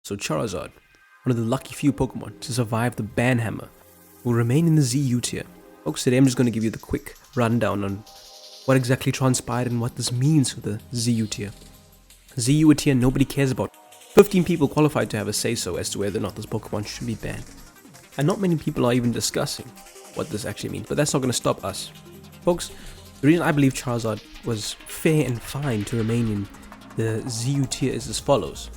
So Charizard, one of the lucky few Pokemon to survive the ban hammer, will remain in the ZU tier. Folks, today I'm just going to give you the quick rundown on what exactly transpired and what this means for the ZU tier. ZU a tier nobody cares about. 15 people qualified to have a say-so as to whether or not this Pokemon should be banned. And not many people are even discussing what this actually means, but that's not going to stop us. Folks, the reason I believe Charizard was fair and fine to remain in the ZU tier is as follows.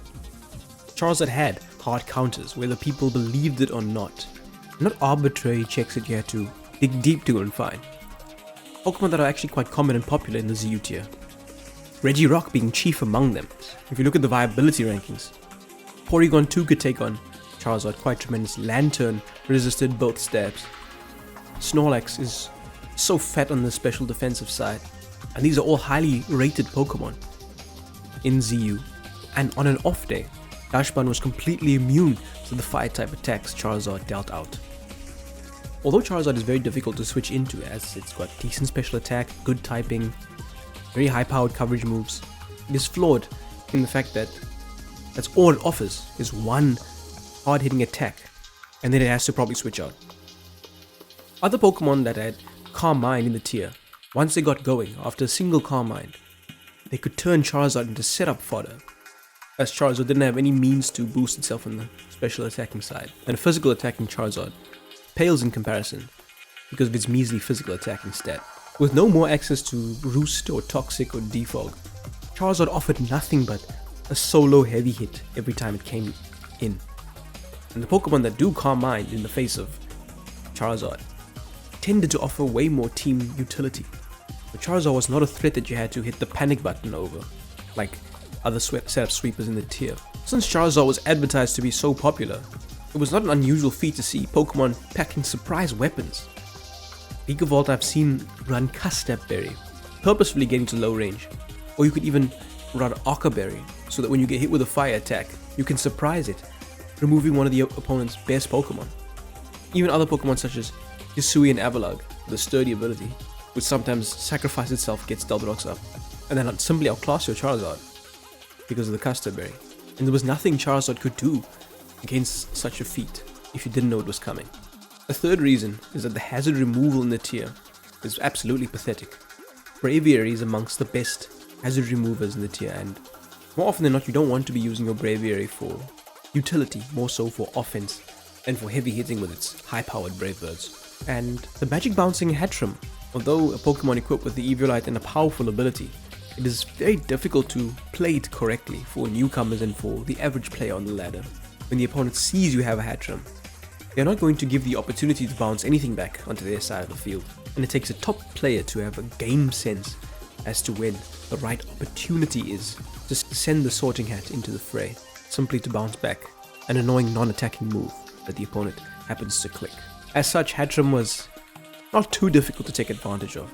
Charizard had hard counters, whether people believed it or not. Not arbitrary checks that you had to dig deep to and find. Pokemon that are actually quite common and popular in the ZU tier. Regirock being chief among them. If you look at the viability rankings, Porygon 2 could take on Charizard quite tremendous. Lantern resisted both stabs. Snorlax is so fat on the special defensive side. And these are all highly rated Pokemon in ZU. And on an off day, Dashban was completely immune to the fire type attacks Charizard dealt out. Although Charizard is very difficult to switch into as it's got decent special attack, good typing, very high powered coverage moves, it is flawed in the fact that that's all it offers is one hard hitting attack and then it has to probably switch out. Other Pokemon that had Calm Mind in the tier, once they got going after a single Calm Mind, they could turn Charizard into setup fodder, as Charizard didn't have any means to boost itself on the special attacking side, and physical attacking Charizard pales in comparison because of its measly physical attacking stat. With no more access to Roost or Toxic or Defog, Charizard offered nothing but a solo heavy hit every time it came in. And the Pokemon that do Calm Mind in the face of Charizard tended to offer way more team utility. But Charizard was not a threat that you had to hit the panic button over, like other setup sweepers in the tier. Since Charizard was advertised to be so popular, it was not an unusual feat to see Pokemon packing surprise weapons. Vikavolt I've seen run Custap Berry, purposefully getting to low range, or you could even run Aqua Berry, so that when you get hit with a fire attack, you can surprise it, removing one of the opponent's best Pokemon. Even other Pokemon such as Hisui and Avalugg, with a sturdy ability, which sometimes sacrifice itself against Delta up, and then simply outclass your Charizard because of the Custap Berry. And there was nothing Charizard could do against such a feat if you didn't know it was coming. A third reason is that the hazard removal in the tier is absolutely pathetic. Braviary is amongst the best hazard removers in the tier, and more often than not you don't want to be using your Braviary for utility, more so for offense and for heavy hitting with its high powered Brave Birds. And the magic bouncing Hatchram, although a Pokemon equipped with the Eviolite and a powerful ability, it is very difficult to play it correctly for newcomers and for the average player on the ladder. When the opponent sees you have a Hatchram, they are not going to give the opportunity to bounce anything back onto their side of the field. And it takes a top player to have a game sense as to when the right opportunity is to send the Sorting Hat into the fray, simply to bounce back an annoying non-attacking move that the opponent happens to click. As such, Hatchram was not too difficult to take advantage of.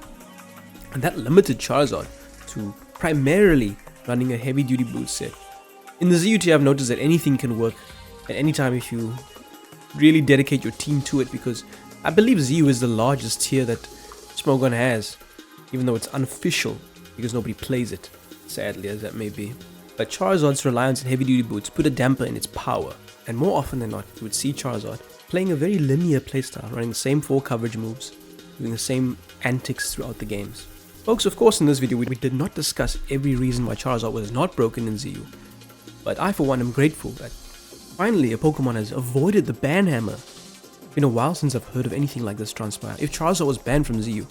And that limited Charizard to primarily running a heavy duty boot set. In the ZU tier I've noticed that anything can work at any time if you really dedicate your team to it, because I believe ZU is the largest tier that Smogon has, even though it's unofficial because nobody plays it, sadly as that may be. But Charizard's reliance on heavy duty boots put a damper in its power, and more often than not you would see Charizard playing a very linear playstyle, running the same 4 coverage moves, doing the same antics throughout the games. Folks, of course in this video we did not discuss every reason why Charizard was not broken in ZU, but I for one am grateful that finally a Pokemon has avoided the ban hammer. It's been a while since I've heard of anything like this transpire. If Charizard was banned from ZU,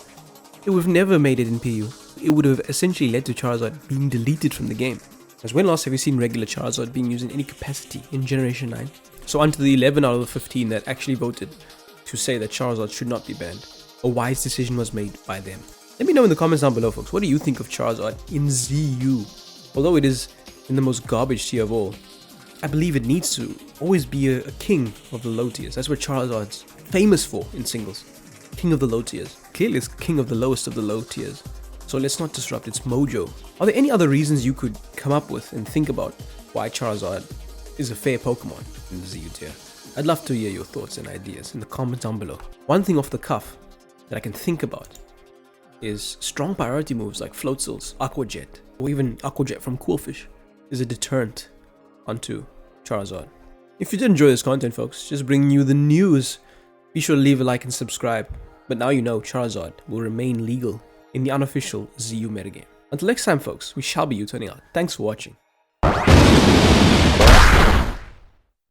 it would have never made it in PU. It would have essentially led to Charizard being deleted from the game. As when last have you seen regular Charizard being used in any capacity in Generation 9? So onto the 11 out of the 15 that actually voted to say that Charizard should not be banned. A wise decision was made by them. Let me know in the comments down below, folks, what do you think of Charizard in ZU? Although it is in the most garbage tier of all, I believe it needs to always be a king of the low tiers. That's what Charizard's famous for in singles. King of the low tiers. Clearly it's king of the lowest of the low tiers. So let's not disrupt its mojo. Are there any other reasons you could come up with and think about why Charizard is a fair Pokemon in the ZU tier? I'd love to hear your thoughts and ideas in the comments down below. One thing off the cuff that I can think about is strong priority moves like Floatzel's Aqua Jet, or even Aqua Jet from Coolfish, is a deterrent onto Charizard. If you did enjoy this content, folks, just bringing you the news, be sure to leave a like and subscribe. But now you know Charizard will remain legal in the unofficial ZU metagame. Until next time, folks, we shall be U-turning out. Thanks for watching.